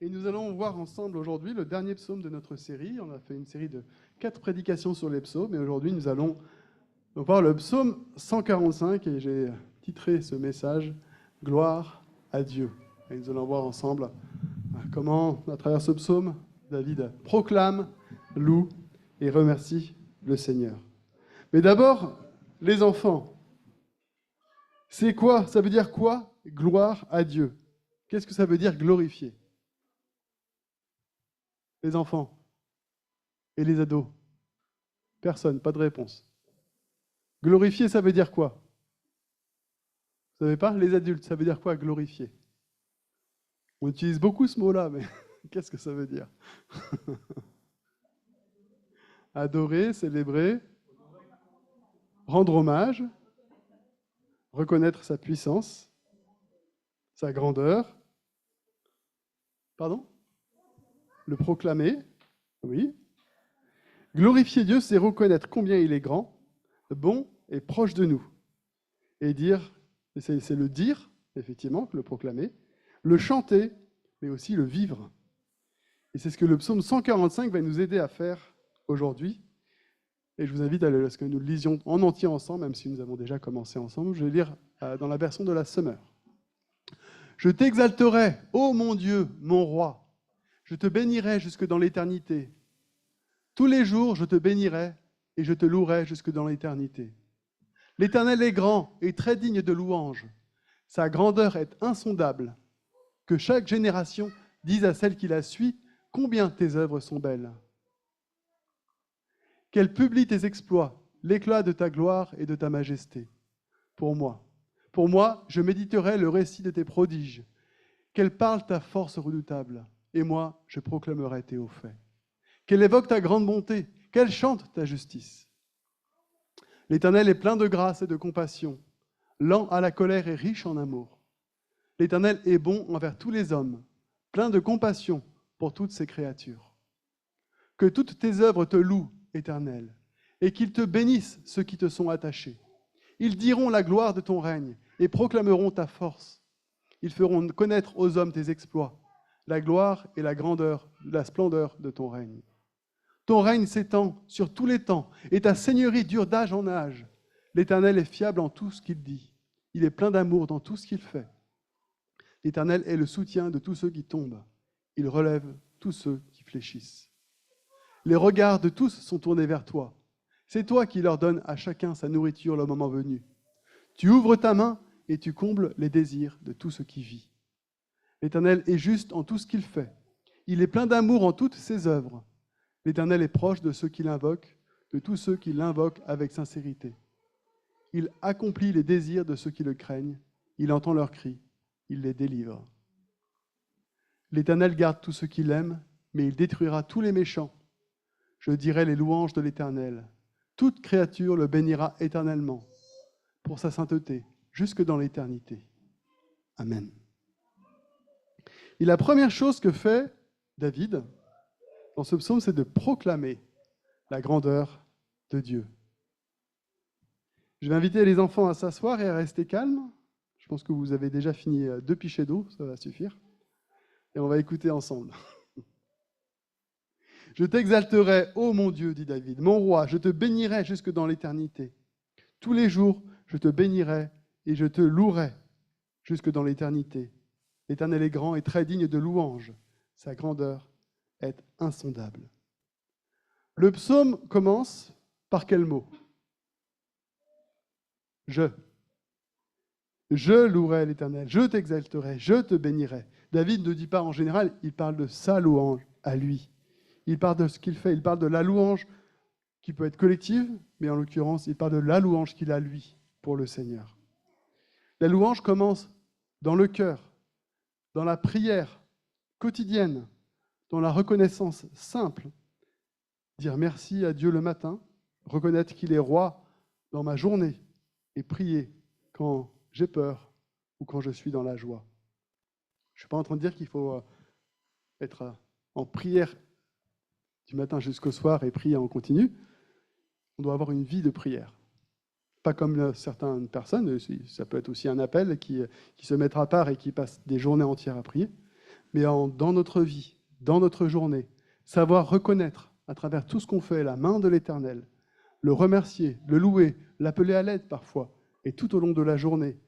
Et nous allons voir ensemble aujourd'hui le dernier psaume de notre série. On a fait une série de 4 prédications sur les psaumes et aujourd'hui nous allons voir le psaume 145 et j'ai titré ce message « Gloire à Dieu ». Et nous allons voir ensemble comment, à travers ce psaume, David proclame, loue et remercie le Seigneur. Mais d'abord, les enfants. C'est quoi? Ça veut dire quoi? Gloire à Dieu. Qu'est-ce que ça veut dire glorifier? Les enfants et les ados. Personne, pas de réponse. Glorifier, ça veut dire quoi? Vous savez pas? Les adultes, ça veut dire quoi glorifier? On utilise beaucoup ce mot-là, mais qu'est-ce que ça veut dire? Adorer, célébrer, rendre hommage, reconnaître sa puissance, sa grandeur. Pardon? Le proclamer, oui. Glorifier Dieu, c'est reconnaître combien il est grand, bon et proche de nous. Et dire, c'est le dire, effectivement, le proclamer, le chanter, mais aussi le vivre. Et c'est ce que le psaume 145 va nous aider à faire aujourd'hui. Et je vous invite à ce que nous le lisions en entier ensemble, même si nous avons déjà commencé ensemble. Je vais lire dans la version de la Summer. « Je t'exalterai, ô mon Dieu, mon roi. Je te bénirai jusque dans l'éternité. Tous les jours, je te bénirai et je te louerai jusque dans l'éternité. L'Éternel est grand et très digne de louange. Sa grandeur est insondable. Que chaque génération dise à celle qui la suit combien tes œuvres sont belles. Qu'elle publie tes exploits, l'éclat de ta gloire et de ta majesté. Pour moi, je méditerai le récit de tes prodiges. Qu'elle parle ta force redoutable, et moi, je proclamerai tes hauts faits. Qu'elle évoque ta grande bonté, qu'elle chante ta justice. L'Éternel est plein de grâce et de compassion, lent à la colère et riche en amour. L'Éternel est bon envers tous les hommes, plein de compassion pour toutes ses créatures. Que toutes tes œuvres te louent, Éternel, et qu'ils te bénissent ceux qui te sont attachés. Ils diront la gloire de ton règne et proclameront ta force. Ils feront connaître aux hommes tes exploits, la gloire et la grandeur, la splendeur de ton règne. Ton règne s'étend sur tous les temps et ta seigneurie dure d'âge en âge. L'Éternel est fiable en tout ce qu'il dit. Il est plein d'amour dans tout ce qu'il fait. L'Éternel est le soutien de tous ceux qui tombent. Il relève tous ceux qui fléchissent. Les regards de tous sont tournés vers toi. C'est toi qui leur donnes à chacun sa nourriture le moment venu. Tu ouvres ta main et tu combles les désirs de tout ce qui vit. L'Éternel est juste en tout ce qu'il fait. Il est plein d'amour en toutes ses œuvres. L'Éternel est proche de ceux qui l'invoquent, de tous ceux qui l'invoquent avec sincérité. Il accomplit les désirs de ceux qui le craignent. Il entend leurs cris. Il les délivre. L'Éternel garde tous ceux qui l'aiment, mais il détruira tous les méchants. Je dirai les louanges de l'Éternel. Toute créature le bénira éternellement, pour sa sainteté, jusque dans l'éternité. Amen. Et la première chose que fait David dans ce psaume, c'est de proclamer la grandeur de Dieu. Je vais inviter les enfants à s'asseoir et à rester calmes. Je pense que vous avez déjà fini 2 pichets d'eau, ça va suffire. Et on va écouter ensemble. Je t'exalterai, ô mon Dieu, dit David, mon roi, je te bénirai jusque dans l'éternité. Tous les jours, je te bénirai et je te louerai jusque dans l'éternité. L'Éternel est grand et très digne de louange. Sa grandeur est insondable. Le psaume commence par quel mot? Je. Je louerai l'Éternel, je t'exalterai, je te bénirai. David ne dit pas en général, il parle de sa louange à lui. Il parle de ce qu'il fait, il parle de la louange qui peut être collective, mais en l'occurrence, il parle de la louange qu'il a lui pour le Seigneur. La louange commence dans le cœur, dans la prière quotidienne, dans la reconnaissance simple. Dire merci à Dieu le matin, reconnaître qu'il est roi dans ma journée et prier quand j'ai peur ou quand je suis dans la joie. Je ne suis pas en train de dire qu'il faut être en prière du matin jusqu'au soir et prier en continu. On doit avoir une vie de prière. Pas comme certaines personnes, ça peut être aussi un appel qui se mettent à part et qui passent des journées entières à prier. mais dans notre vie, dans notre journée, savoir reconnaître à travers tout ce qu'on fait la main de l'Éternel, le remercier, le louer, l'appeler à l'aide parfois, et tout au long de la journée,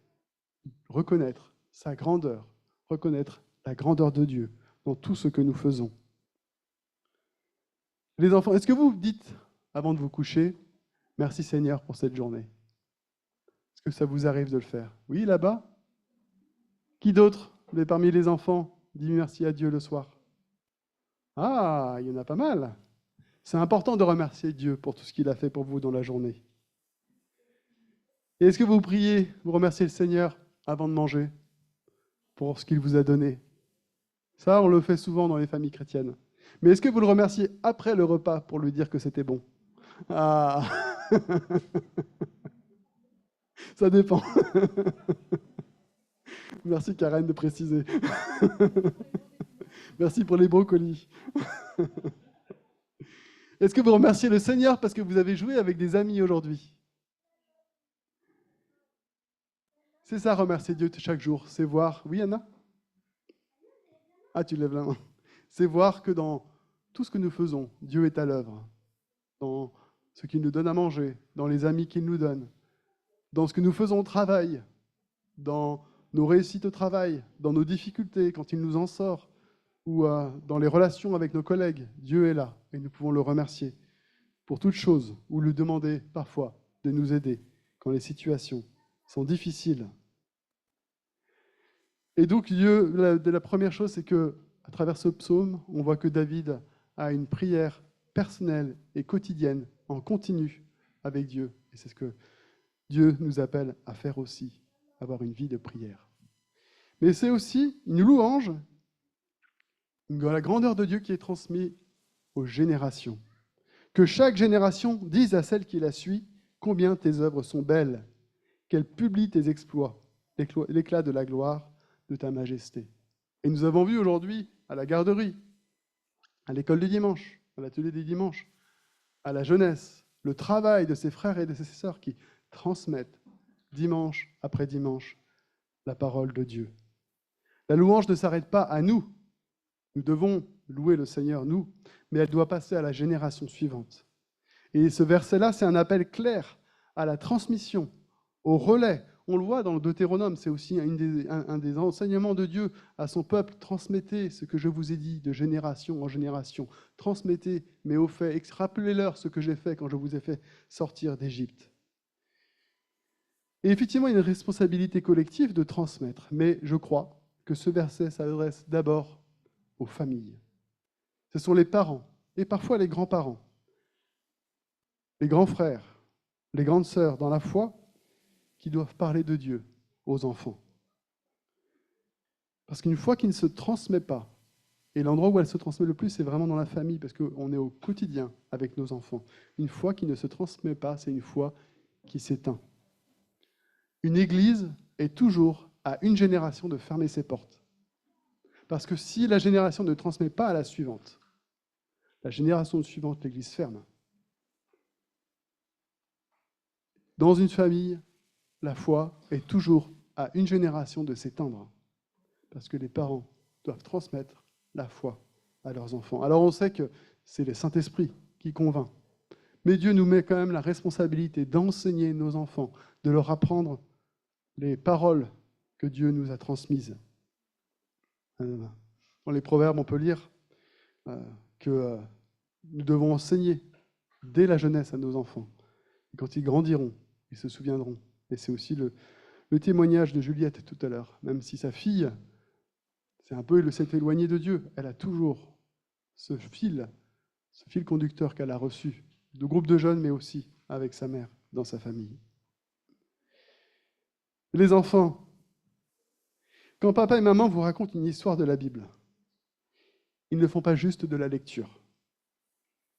reconnaître sa grandeur, reconnaître la grandeur de Dieu dans tout ce que nous faisons. Les enfants, est-ce que vous dites, avant de vous coucher, « Merci Seigneur pour cette journée » ? Est-ce que ça vous arrive de le faire ? Oui, là-bas ? Qui d'autre, parmi les enfants, dit merci à Dieu le soir ? Ah, il y en a pas mal. C'est important de remercier Dieu pour tout ce qu'il a fait pour vous dans la journée. Et est-ce que vous priez, vous remerciez le Seigneur avant de manger pour ce qu'il vous a donné ? Ça, on le fait souvent dans les familles chrétiennes. Mais est-ce que vous le remerciez après le repas pour lui dire que c'était bon ? Ah, ça dépend. Merci Karen de préciser. Merci pour les brocolis. Est-ce que vous remerciez le Seigneur parce que vous avez joué avec des amis aujourd'hui ? C'est ça, remercier Dieu chaque jour. C'est voir... Oui, Anna ? Ah, tu lèves la main. C'est voir que dans tout ce que nous faisons, Dieu est à l'œuvre. Dans ce qu'il nous donne à manger, dans les amis qu'il nous donne, dans ce que nous faisons au travail, dans nos réussites au travail, dans nos difficultés, quand il nous en sort, ou dans les relations avec nos collègues. Dieu est là et nous pouvons le remercier pour toutes choses ou lui demander parfois de nous aider quand les situations sont difficiles. Et donc, Dieu, la première chose, c'est que à travers ce psaume, on voit que David a une prière personnelle et quotidienne, en continu, avec Dieu. Et c'est ce que Dieu nous appelle à faire aussi, avoir une vie de prière. Mais c'est aussi une louange, la grandeur de Dieu qui est transmise aux générations. Que chaque génération dise à celle qui la suit combien tes œuvres sont belles, qu'elle publie tes exploits, l'éclat de la gloire de ta majesté. Et nous avons vu aujourd'hui à la garderie, à l'école du dimanche, à l'atelier des dimanches, à la jeunesse, le travail de ses frères et de ses sœurs qui transmettent dimanche après dimanche la parole de Dieu. La louange ne s'arrête pas à nous. Nous devons louer le Seigneur, nous, mais elle doit passer à la génération suivante. Et ce verset-là, c'est un appel clair à la transmission, au relais. On le voit dans le Deutéronome, c'est aussi un des enseignements de Dieu à son peuple. Transmettez ce que je vous ai dit de génération en génération. Transmettez mes hauts faits. Rappelez-leur ce que j'ai fait quand je vous ai fait sortir d'Égypte. Et effectivement, il y a une responsabilité collective de transmettre. Mais je crois que ce verset s'adresse d'abord aux familles. Ce sont les parents et parfois les grands-parents, les grands frères, les grandes sœurs dans la foi qui doivent parler de Dieu aux enfants. Parce qu'une foi qui ne se transmet pas, et l'endroit où elle se transmet le plus, c'est vraiment dans la famille, parce qu'on est au quotidien avec nos enfants. Une foi qui ne se transmet pas, c'est une foi qui s'éteint. Une église est toujours à une génération de fermer ses portes. Parce que si la génération ne transmet pas à la suivante, la génération suivante, l'église ferme. Dans une famille, la foi est toujours à une génération de s'éteindre. Parce que les parents doivent transmettre la foi à leurs enfants. Alors on sait que c'est le Saint-Esprit qui convainc. Mais Dieu nous met quand même la responsabilité d'enseigner nos enfants, de leur apprendre les paroles que Dieu nous a transmises. Dans les Proverbes, on peut lire que nous devons enseigner dès la jeunesse à nos enfants. Et quand ils grandiront, ils se souviendront. Et c'est aussi le témoignage de Juliette tout à l'heure. Même si sa fille, s'est éloignée de Dieu, elle a toujours ce fil conducteur qu'elle a reçu, de groupe de jeunes, mais aussi avec sa mère, dans sa famille. Les enfants, quand papa et maman vous racontent une histoire de la Bible, ils ne font pas juste de la lecture.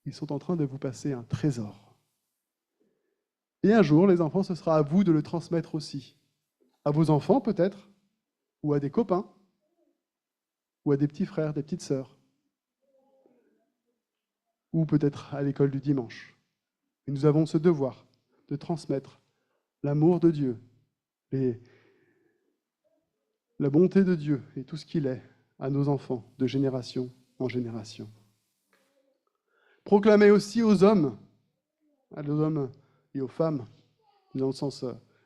Ils sont en train de vous passer un trésor. Et un jour, les enfants, ce sera à vous de le transmettre aussi. À vos enfants, peut-être, ou à des copains, ou à des petits frères, des petites sœurs, ou peut-être à l'école du dimanche. Et nous avons ce devoir de transmettre l'amour de Dieu, la bonté de Dieu et tout ce qu'il est à nos enfants de génération en génération. Proclamez aussi aux hommes et aux femmes, dans le sens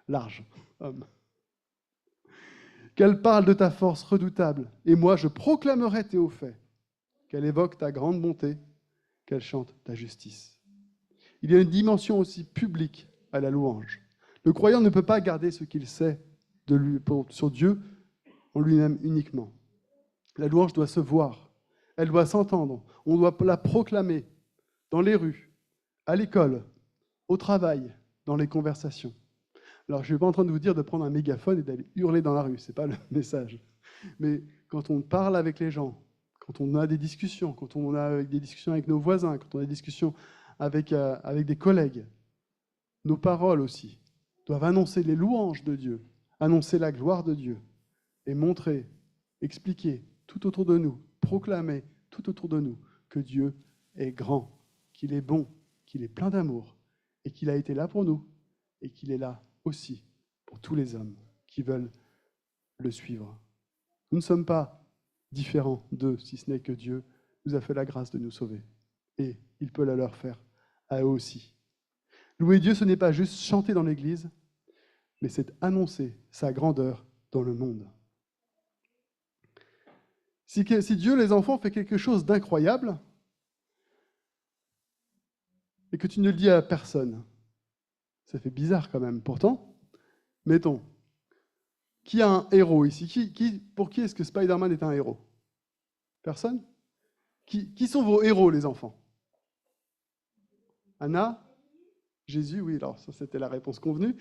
large, hommes, qu'elle parle de ta force redoutable, et moi je proclamerai tes hauts faits, qu'elle évoque ta grande bonté, qu'elle chante ta justice. Il y a une dimension aussi publique à la louange. Le croyant ne peut pas garder ce qu'il sait de lui, sur Dieu en lui-même uniquement. La louange doit se voir, elle doit s'entendre, on doit la proclamer dans les rues, à l'école, au travail, dans les conversations. Alors, je ne suis pas en train de vous dire de prendre un mégaphone et d'aller hurler dans la rue, ce n'est pas le message. Mais quand on parle avec les gens, quand on a des discussions, quand on a des discussions avec nos voisins, quand on a des discussions avec des collègues, nos paroles aussi doivent annoncer les louanges de Dieu, annoncer la gloire de Dieu et montrer, expliquer tout autour de nous, proclamer tout autour de nous que Dieu est grand, qu'il est bon, qu'il est plein d'amour et qu'il a été là pour nous et qu'il est là aussi pour tous les hommes qui veulent le suivre. Nous ne sommes pas différents d'eux, si ce n'est que Dieu nous a fait la grâce de nous sauver. Et il peut la leur faire à eux aussi. Louer Dieu, ce n'est pas juste chanter dans l'Église, mais c'est annoncer sa grandeur dans le monde. Si Dieu, les enfants, fait quelque chose d'incroyable, et que tu ne le dis à personne, ça fait bizarre quand même. Pourtant, mettons, qui a un héros ici? Pour qui est-ce que Spider-Man est un héros? Personne? Qui sont vos héros, les enfants? Anna? Jésus? Oui, alors ça, c'était la réponse convenue.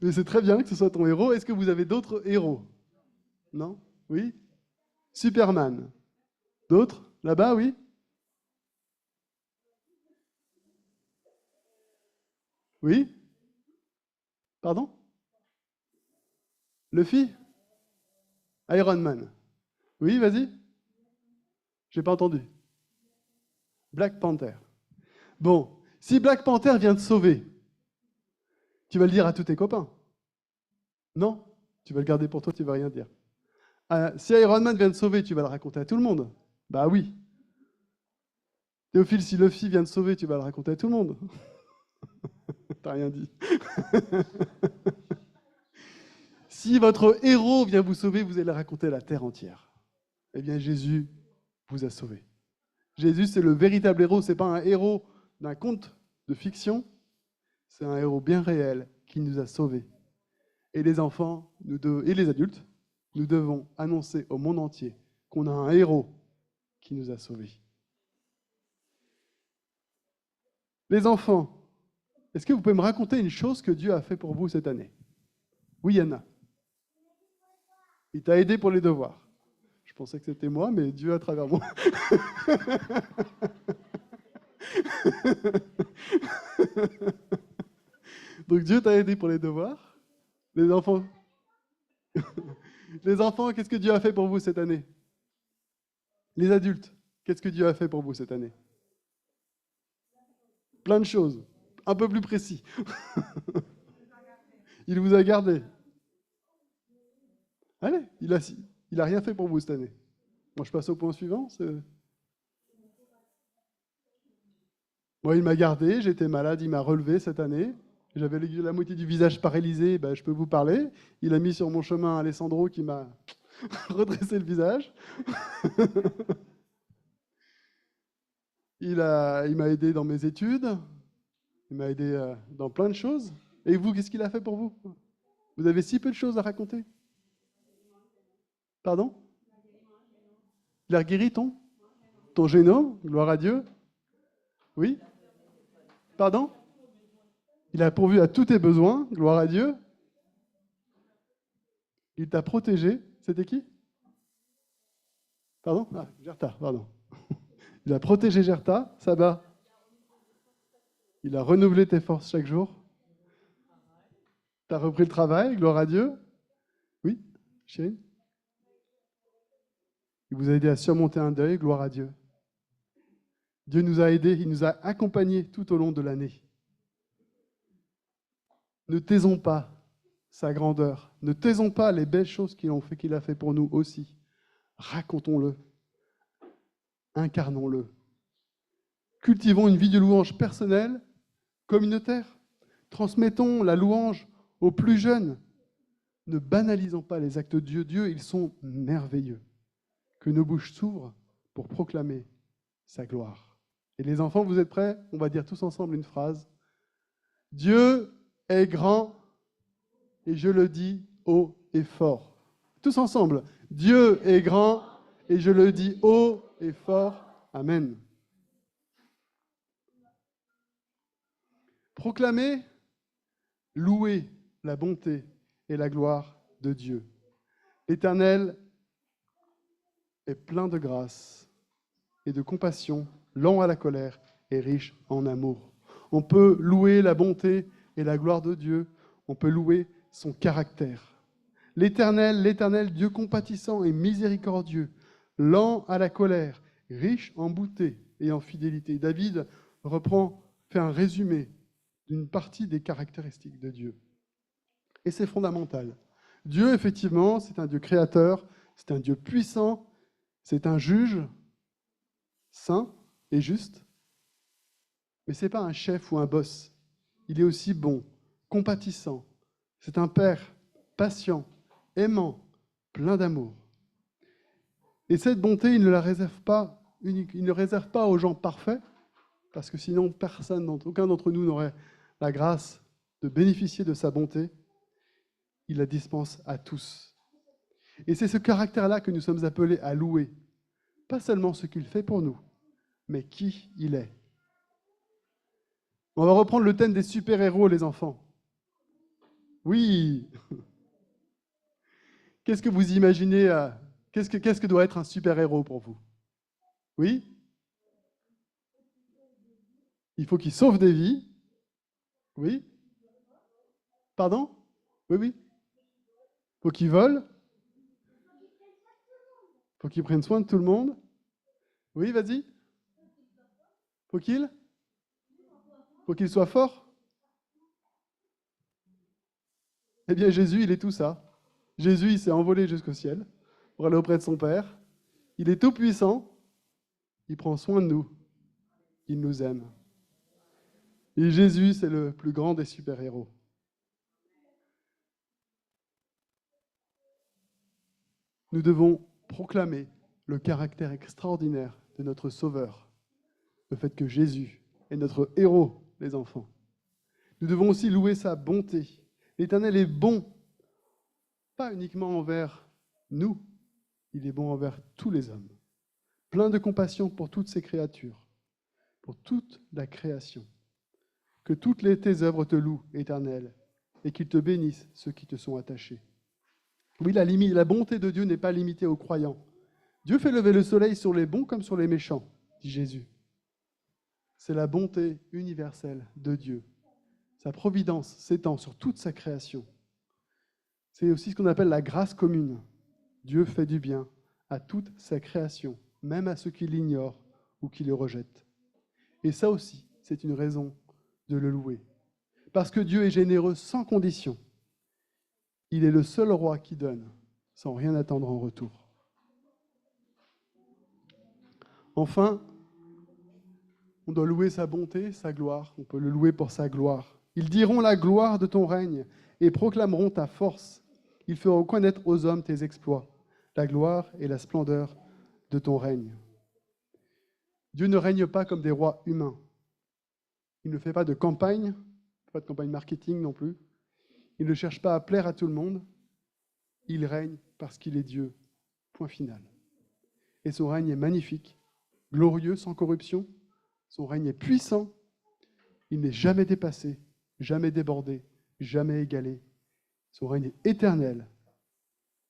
Mais c'est très bien que ce soit ton héros. Est-ce que vous avez d'autres héros? Non? Oui? Superman? D'autres? Là-bas, oui? Oui? Pardon? Luffy? Iron Man? Oui, vas-y? J'ai pas entendu. Black Panther. Bon, si Black Panther vient te sauver, tu vas le dire à tous tes copains? Non? Tu vas le garder pour toi, tu vas rien dire. Si Iron Man vient te sauver, tu vas le raconter à tout le monde? Bah oui. Théophile, si Luffy vient te sauver, tu vas le raconter à tout le monde? T'as rien dit. Si votre héros vient vous sauver, vous allez le raconter à la terre entière. Eh bien, Jésus vous a sauvé. Jésus, c'est le véritable héros. Ce n'est pas un héros d'un conte de fiction. C'est un héros bien réel qui nous a sauvés. Et les enfants et les adultes, nous devons annoncer au monde entier qu'on a un héros qui nous a sauvés. Les enfants, est-ce que vous pouvez me raconter une chose que Dieu a fait pour vous cette année? Oui, Anna. Il t'a aidé pour les devoirs. Je pensais que c'était moi, mais Dieu à travers moi. Donc Dieu t'a aidé pour les devoirs. Les enfants, qu'est-ce que Dieu a fait pour vous cette année? Les adultes, qu'est-ce que Dieu a fait pour vous cette année? Plein de choses. Un peu plus précis. Il vous a gardé. Allez, il a rien fait pour vous cette année. Moi, je passe au point suivant. Moi, il m'a gardé, j'étais malade, il m'a relevé cette année. J'avais la moitié du visage paralysé, ben, je peux vous parler. Il a mis sur mon chemin Alessandro qui m'a redressé le visage. Il m'a aidé dans mes études. Il m'a aidé dans plein de choses. Et vous, qu'est-ce qu'il a fait pour vous? Vous avez si peu de choses à raconter? Pardon? Il a guéri ton génome, gloire à Dieu. Oui? Pardon? Il a pourvu à tous tes besoins, gloire à Dieu. Il t'a protégé. C'était qui? Pardon? Ah, Gerta, pardon. Il a protégé Gerta, Saba. Il a renouvelé tes forces chaque jour. Tu as repris le travail, gloire à Dieu. Oui, chérie? Il vous a aidé à surmonter un deuil, gloire à Dieu. Dieu nous a aidés, il nous a accompagnés tout au long de l'année. Ne taisons pas sa grandeur. Ne taisons pas les belles choses qu'il a fait pour nous aussi. Racontons-le. Incarnons-le. Cultivons une vie de louange personnelle, communautaire. Transmettons la louange aux plus jeunes. Ne banalisons pas les actes de Dieu. Dieu, ils sont merveilleux. Que nos bouches s'ouvrent pour proclamer sa gloire. Et les enfants, vous êtes prêts? On va dire tous ensemble une phrase. Dieu est grand, et je le dis haut et fort. Tous ensemble. Dieu est grand, et je le dis haut et fort. Amen. Proclamer, louer la bonté et la gloire de Dieu. L'Éternel est plein de grâce et de compassion, lent à la colère et riche en amour. On peut louer la bonté et la gloire de Dieu. On peut louer son caractère. L'Éternel, Dieu compatissant et miséricordieux, lent à la colère, riche en bonté et en fidélité. David fait un résumé d'une partie des caractéristiques de Dieu. Et c'est fondamental. Dieu, effectivement, c'est un Dieu créateur, c'est un Dieu puissant, c'est un juge saint et juste, mais ce n'est pas un chef ou un boss. Il est aussi bon, compatissant. C'est un père patient, aimant, plein d'amour. Et cette bonté, il ne la réserve pas aux gens parfaits, parce que sinon aucun d'entre nous n'aurait la grâce de bénéficier de sa bonté. Il la dispense à tous. Et c'est ce caractère-là que nous sommes appelés à louer. Pas seulement ce qu'il fait pour nous, mais qui il est. On va reprendre le thème des super-héros, les enfants. Oui. Qu'est-ce que vous imaginez qu'est-ce que doit être un super-héros pour vous? Oui? Il faut qu'il sauve des vies. Oui? Pardon? Oui. Faut qu'il vole. Faut qu'il prenne soin de tout le monde. Oui, vas-y. Faut qu'il soit fort. Eh bien, Jésus, il est tout ça. Jésus, il s'est envolé jusqu'au ciel pour aller auprès de son Père. Il est tout puissant. Il prend soin de nous. Il nous aime. Et Jésus, c'est le plus grand des super-héros. Nous devons proclamer le caractère extraordinaire de notre Sauveur, le fait que Jésus est notre héros, les enfants. Nous devons aussi louer sa bonté. L'Éternel est bon, pas uniquement envers nous, il est bon envers tous les hommes. Plein de compassion pour toutes ses créatures, pour toute la création. Que toutes tes œuvres te louent, Éternel, et qu'ils te bénissent, ceux qui te sont attachés. Oui, la bonté de Dieu n'est pas limitée aux croyants. Dieu fait lever le soleil sur les bons comme sur les méchants, dit Jésus. C'est la bonté universelle de Dieu. Sa providence s'étend sur toute sa création. C'est aussi ce qu'on appelle la grâce commune. Dieu fait du bien à toute sa création, même à ceux qui l'ignorent ou qui le rejettent. Et ça aussi, c'est une raison de le louer. Parce que Dieu est généreux sans condition. Il est le seul roi qui donne, sans rien attendre en retour. Enfin, on doit louer sa bonté, sa gloire. On peut le louer pour sa gloire. Ils diront la gloire de ton règne et proclameront ta force. Ils feront connaître aux hommes tes exploits, la gloire et la splendeur de ton règne. Dieu ne règne pas comme des rois humains. Il ne fait pas de campagne marketing non plus. Il ne cherche pas à plaire à tout le monde. Il règne parce qu'il est Dieu. Point final. Et son règne est magnifique, glorieux, sans corruption. Son règne est puissant. Il n'est jamais dépassé, jamais débordé, jamais égalé. Son règne est éternel.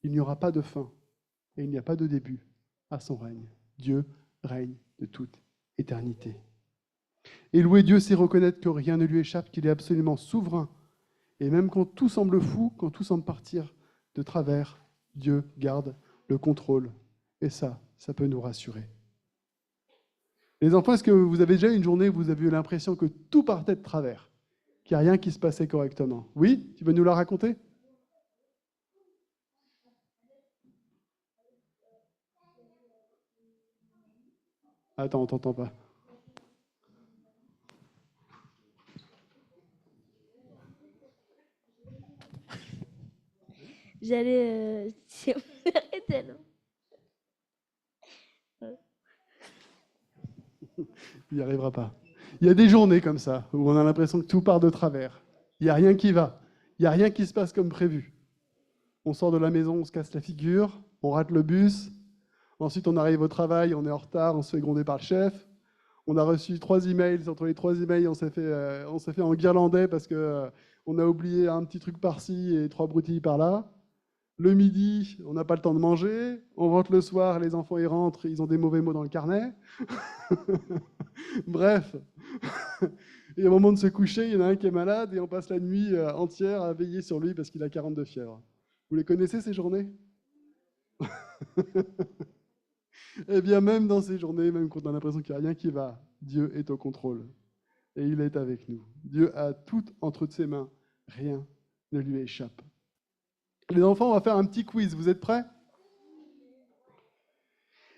Il n'y aura pas de fin et il n'y a pas de début à son règne. Dieu règne de toute éternité. Et louer Dieu, c'est reconnaître que rien ne lui échappe, qu'il est absolument souverain. Et même quand tout semble fou, quand tout semble partir de travers, Dieu garde le contrôle. Et ça peut nous rassurer. Les enfants, est-ce que vous avez déjà eu une journée où vous avez eu l'impression que tout partait de travers, qu'il n'y a rien qui se passait correctement? Oui? Tu veux nous la raconter? Attends, on t'entend pas. J'allais... Arrêtez, non. Il n'y arrivera pas. Il y a des journées comme ça, où on a l'impression que tout part de travers. Il n'y a rien qui va. Il n'y a rien qui se passe comme prévu. On sort de la maison, on se casse la figure, on rate le bus. Ensuite, on arrive au travail, on est en retard, on se fait gronder par le chef. On a reçu 3 emails. Entre les 3 emails, on s'est fait en guirlandais parce qu'on a oublié un petit truc par-ci et 3 broutilles par-là. Le midi, on n'a pas le temps de manger. On rentre le soir, les enfants ils rentrent, ils ont des mauvais mots dans le carnet. Bref. Et au moment de se coucher, il y en a un qui est malade et on passe la nuit entière à veiller sur lui parce qu'il a 42 fièvre. Vous les connaissez ces journées? Eh bien, même dans ces journées, même quand on a l'impression qu'il n'y a rien qui va, Dieu est au contrôle. Et il est avec nous. Dieu a tout entre ses mains. Rien ne lui échappe. Les enfants, on va faire un petit quiz. Vous êtes prêts?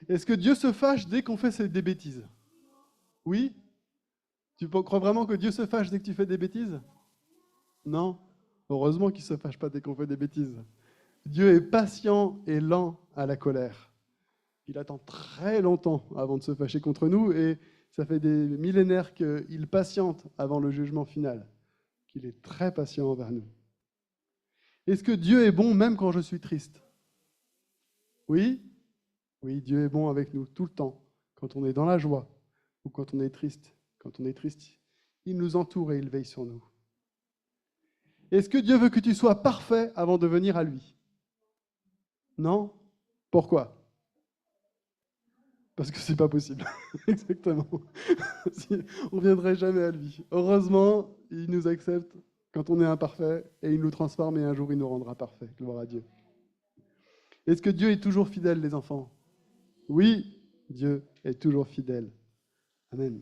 Est-ce que Dieu se fâche dès qu'on fait des bêtises? Oui? Tu crois vraiment que Dieu se fâche dès que tu fais des bêtises? Non. Heureusement qu'il ne se fâche pas dès qu'on fait des bêtises. Dieu est patient et lent à la colère. Il attend très longtemps avant de se fâcher contre nous et ça fait des millénaires qu'il patiente avant le jugement final, qu'il est très patient envers nous. Est-ce que Dieu est bon même quand je suis triste? Oui? Oui, Dieu est bon avec nous tout le temps, quand on est dans la joie ou quand on est triste. Quand on est triste, il nous entoure et il veille sur nous. Est-ce que Dieu veut que tu sois parfait avant de venir à lui? Non? Pourquoi? Parce que c'est pas possible. Exactement. On ne viendrait jamais à lui. Heureusement, il nous accepte quand on est imparfait et il nous transforme et un jour il nous rendra parfaits. Gloire à Dieu. Est-ce que Dieu est toujours fidèle, les enfants? Oui, Dieu est toujours fidèle. Amen.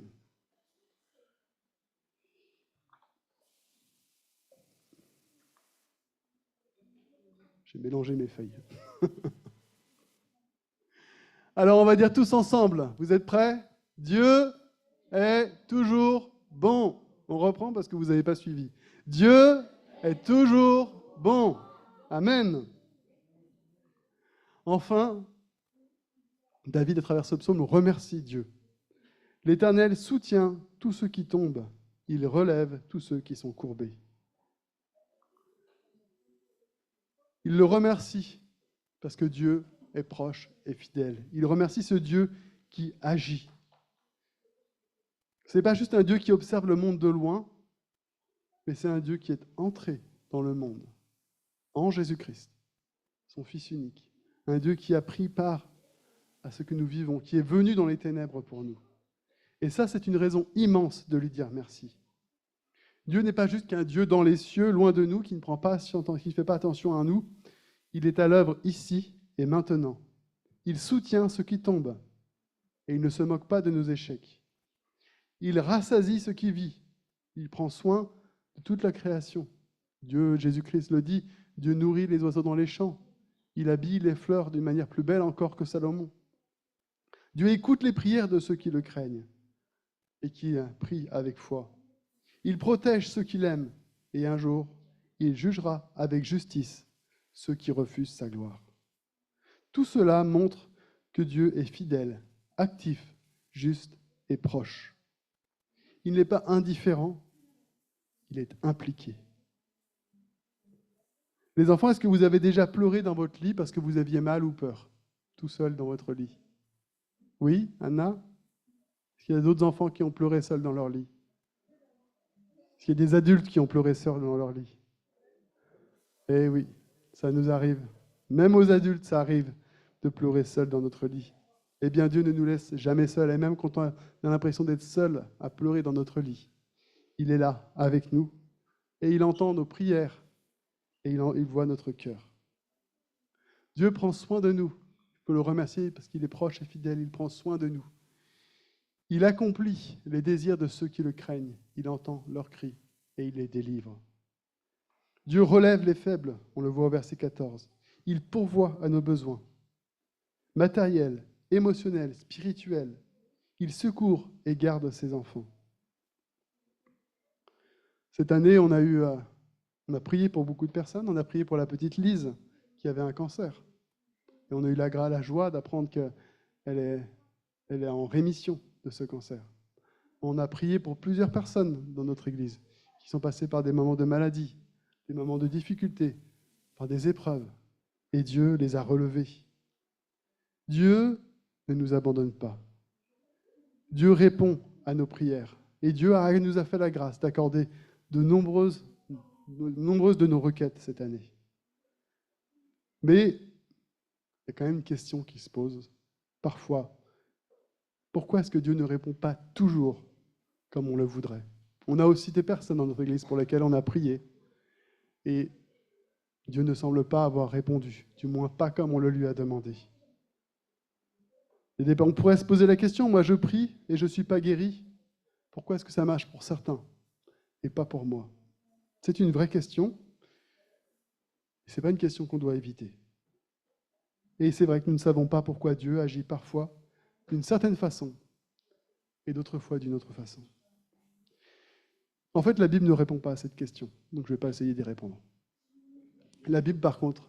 J'ai mélangé mes feuilles. Alors on va dire tous ensemble. Vous êtes prêts? Dieu est toujours bon. On reprend parce que vous n'avez pas suivi. Dieu est toujours bon. Amen. Enfin, David, à travers ce psaume, remercie Dieu. L'Éternel soutient tous ceux qui tombent. Il relève tous ceux qui sont courbés. Il le remercie parce que Dieu est proche et fidèle. Il remercie ce Dieu qui agit. Ce n'est pas juste un Dieu qui observe le monde de loin, mais c'est un Dieu qui est entré dans le monde en Jésus-Christ, son Fils unique. Un Dieu qui a pris part à ce que nous vivons, qui est venu dans les ténèbres pour nous. Et ça, c'est une raison immense de lui dire merci. Dieu n'est pas juste qu'un Dieu dans les cieux, loin de nous, qui ne fait pas attention à nous. Il est à l'œuvre ici et maintenant. Il soutient ceux qui tombent et il ne se moque pas de nos échecs. Il rassasie ce qui vit. Il prend soin de toute la création. Dieu, Jésus-Christ le dit, Dieu nourrit les oiseaux dans les champs. Il habille les fleurs d'une manière plus belle encore que Salomon. Dieu écoute les prières de ceux qui le craignent et qui prient avec foi. Il protège ceux qu'il aime et un jour, il jugera avec justice ceux qui refusent sa gloire. Tout cela montre que Dieu est fidèle, actif, juste et proche. Il n'est pas indifférent, il est impliqué. Les enfants, est-ce que vous avez déjà pleuré dans votre lit parce que vous aviez mal ou peur, tout seul dans votre lit? Oui, Anna? Est-ce qu'il y a d'autres enfants qui ont pleuré seuls dans leur lit? Est-ce qu'il y a des adultes qui ont pleuré seuls dans leur lit? Eh oui, ça nous arrive. Même aux adultes, ça arrive de pleurer seuls dans notre lit. Eh bien, Dieu ne nous laisse jamais seuls. Et même quand on a l'impression d'être seul à pleurer dans notre lit, il est là, avec nous. Et il entend nos prières. Et il voit notre cœur. Dieu prend soin de nous. Il faut le remercier parce qu'il est proche et fidèle. Il prend soin de nous. Il accomplit les désirs de ceux qui le craignent. Il entend leurs cris et il les délivre. Dieu relève les faibles, on le voit au verset 14. Il pourvoit à nos besoins matériels, émotionnels, spirituels. Il secourt et garde ses enfants. Cette année, on a prié pour beaucoup de personnes. On a prié pour la petite Lise qui avait un cancer. Et on a eu la joie d'apprendre qu'elle est en rémission de ce cancer. On a prié pour plusieurs personnes dans notre Église qui sont passées par des moments de maladie, des moments de difficulté, par des épreuves. Et Dieu les a relevés. Dieu ne nous abandonne pas. Dieu répond à nos prières. Et Dieu nous a fait la grâce d'accorder de nombreuses de nos requêtes cette année. Mais il y a quand même une question qui se pose parfois. Pourquoi est-ce que Dieu ne répond pas toujours comme on le voudrait? On a aussi des personnes dans notre Église pour lesquelles on a prié et Dieu ne semble pas avoir répondu, du moins pas comme on le lui a demandé. Et on pourrait se poser la question, moi je prie et je ne suis pas guéri. Pourquoi est-ce que ça marche pour certains et pas pour moi? C'est une vraie question. Ce n'est pas une question qu'on doit éviter. Et c'est vrai que nous ne savons pas pourquoi Dieu agit parfois d'une certaine façon et d'autres fois d'une autre façon. En fait, la Bible ne répond pas à cette question, donc je ne vais pas essayer d'y répondre. La Bible, par contre,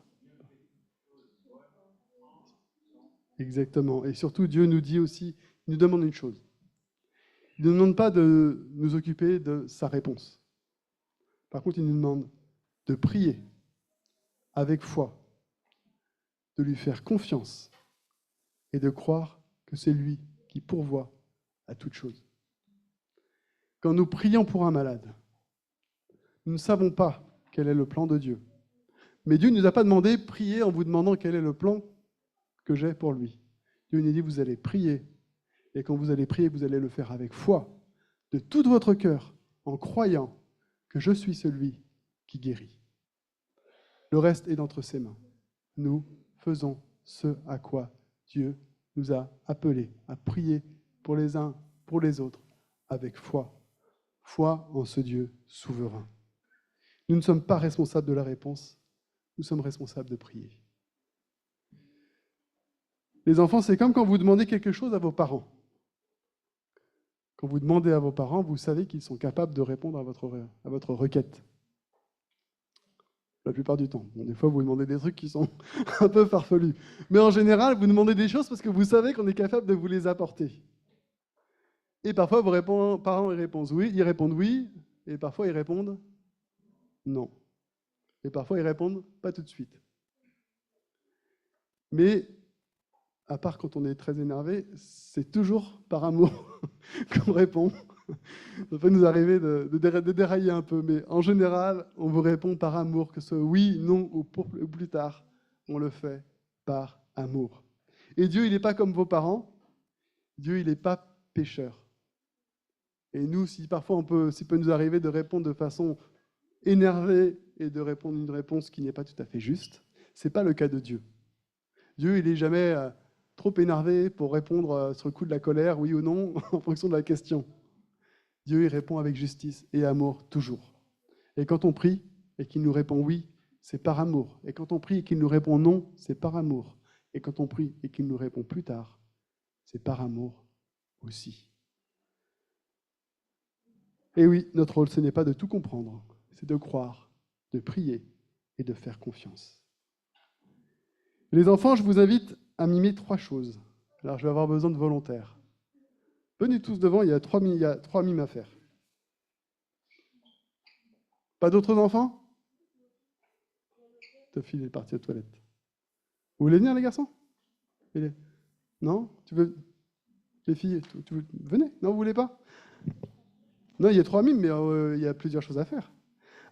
exactement, et surtout Dieu nous dit aussi, il nous demande une chose. Il ne nous demande pas de nous occuper de sa réponse. Par contre, il nous demande de prier avec foi, de lui faire confiance et de croire que c'est lui qui pourvoit à toute chose. Quand nous prions pour un malade, nous ne savons pas quel est le plan de Dieu. Mais Dieu ne nous a pas demandé de prier en vous demandant quel est le plan que j'ai pour lui. Dieu nous dit, vous allez prier. Et quand vous allez prier, vous allez le faire avec foi, de tout votre cœur, en croyant que je suis celui qui guérit. Le reste est d'entre ses mains. Nous faisons ce à quoi Dieu nous a appelés à prier pour les uns, pour les autres, avec foi. Foi en ce Dieu souverain. Nous ne sommes pas responsables de la réponse, nous sommes responsables de prier. Les enfants, c'est comme quand vous demandez quelque chose à vos parents. Quand vous demandez à vos parents, vous savez qu'ils sont capables de répondre à votre requête. La plupart du temps. Bon, des fois, vous demandez des trucs qui sont un peu farfelus. Mais en général, vous demandez des choses parce que vous savez qu'on est capable de vous les apporter. Et parfois, vos parents ils répondent oui, et parfois ils répondent non. Et parfois, ils répondent pas tout de suite. Mais, à part quand on est très énervé, c'est toujours par amour qu'on répond. Ça peut nous arriver de dérailler un peu, mais en général, on vous répond par amour, que ce soit oui, non ou plus tard, on le fait par amour. Et Dieu, il n'est pas comme vos parents. Dieu, il n'est pas pécheur. Et nous, si parfois s'il peut nous arriver de répondre de façon énervée et de répondre une réponse qui n'est pas tout à fait juste, ce n'est pas le cas de Dieu. Dieu, il n'est jamais trop énervé pour répondre sur le coup de la colère, oui ou non, en fonction de la question. Dieu, il répond avec justice et amour toujours. Et quand on prie et qu'il nous répond oui, c'est par amour. Et quand on prie et qu'il nous répond non, c'est par amour. Et quand on prie et qu'il nous répond plus tard, c'est par amour aussi. Et oui, notre rôle, ce n'est pas de tout comprendre, c'est de croire, de prier et de faire confiance. Les enfants, je vous invite à mimer 3 choses. Alors, je vais avoir besoin de volontaires. Venez tous devant, il y a 3 mimes à faire. Pas d'autres enfants? Sophie est partie aux toilettes. Vous voulez venir, les garçons? Non? Les filles, venez? Non, vous voulez pas? Non, il y a 3 mimes, mais il y a plusieurs choses à faire.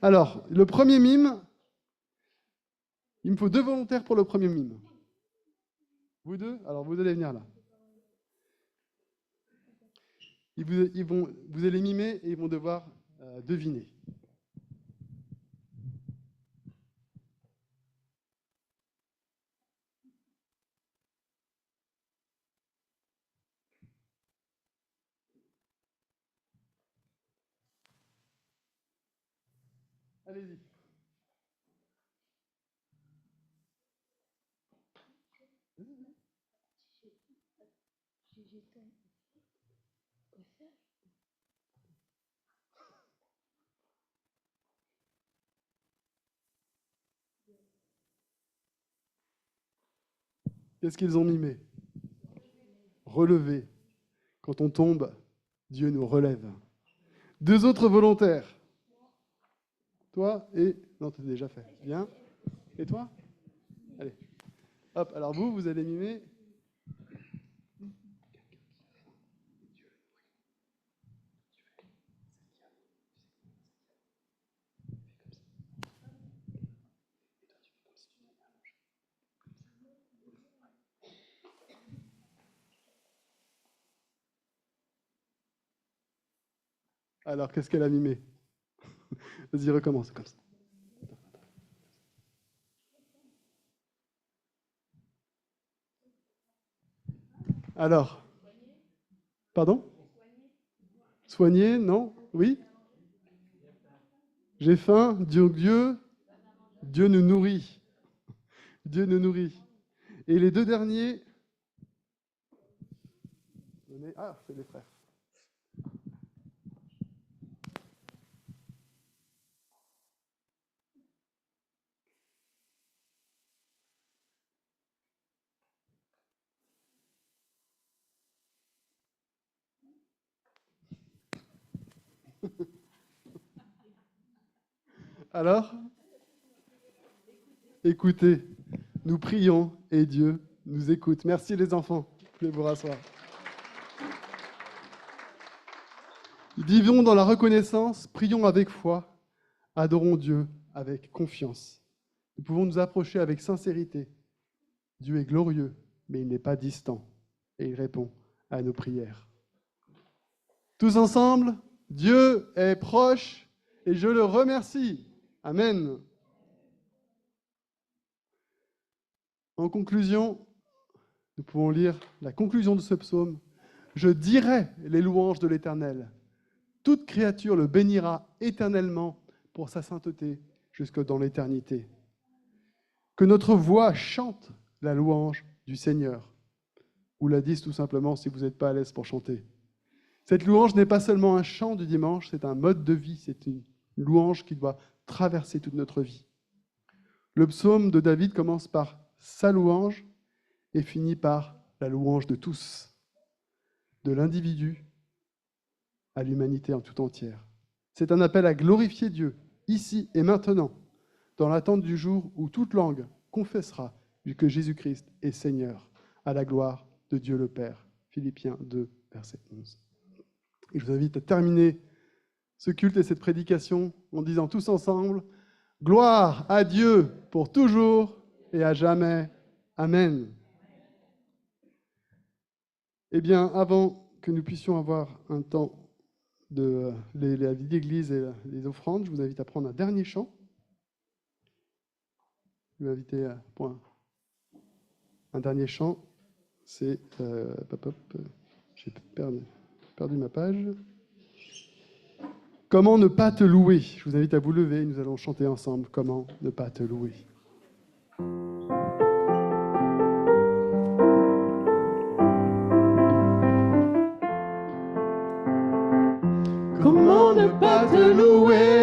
Alors, le premier mime, il me faut 2 volontaires pour le premier mime. Vous 2? Alors, vous allez venir là. Vous allez mimer et ils vont devoir deviner. Allez-y. Qu'est-ce qu'ils ont mimé? Relever. Quand on tombe, Dieu nous relève. 2 autres volontaires. Toi et... Non, tu as déjà fait. Bien. Et toi? Allez. Hop, alors vous allez mimer. Alors, qu'est-ce qu'elle a mimé? Vas-y, recommence comme ça. Alors, pardon? Soigner, non? Oui? J'ai faim, Dieu nous nourrit. Dieu nous nourrit. Et les 2 derniers... Ah, c'est les frères. Alors, écoutez, nous prions et Dieu nous écoute. Merci les enfants. Vous pouvez vous rasseoir. Vivons dans la reconnaissance, prions avec foi, adorons Dieu avec confiance. Nous pouvons nous approcher avec sincérité. Dieu est glorieux, mais il n'est pas distant et il répond à nos prières. Tous ensemble, Dieu est proche et je le remercie. Amen. En conclusion, nous pouvons lire la conclusion de ce psaume. Je dirai les louanges de l'Éternel. Toute créature le bénira éternellement pour sa sainteté jusque dans l'éternité. Que notre voix chante la louange du Seigneur. Ou la dise tout simplement si vous n'êtes pas à l'aise pour chanter. Cette louange n'est pas seulement un chant du dimanche, c'est un mode de vie, c'est une louange qui doit traverser toute notre vie. Le psaume de David commence par sa louange et finit par la louange de tous, de l'individu à l'humanité en tout entière. C'est un appel à glorifier Dieu, ici et maintenant, dans l'attente du jour où toute langue confessera que Jésus-Christ est Seigneur, à la gloire de Dieu le Père. Philippiens 2, verset 11. Et je vous invite à terminer ce culte et cette prédication en disant tous ensemble « Gloire à Dieu pour toujours et à jamais. Amen. » Eh bien, avant que nous puissions avoir un temps de la vie d'église et les offrandes, je vous invite à prendre un dernier chant. Je vais inviter pour un dernier chant. C'est... j'ai perdu ma page. Comment ne pas te louer? Je vous invite à vous lever, nous allons chanter ensemble. Comment ne pas te louer? Comment ne pas te louer?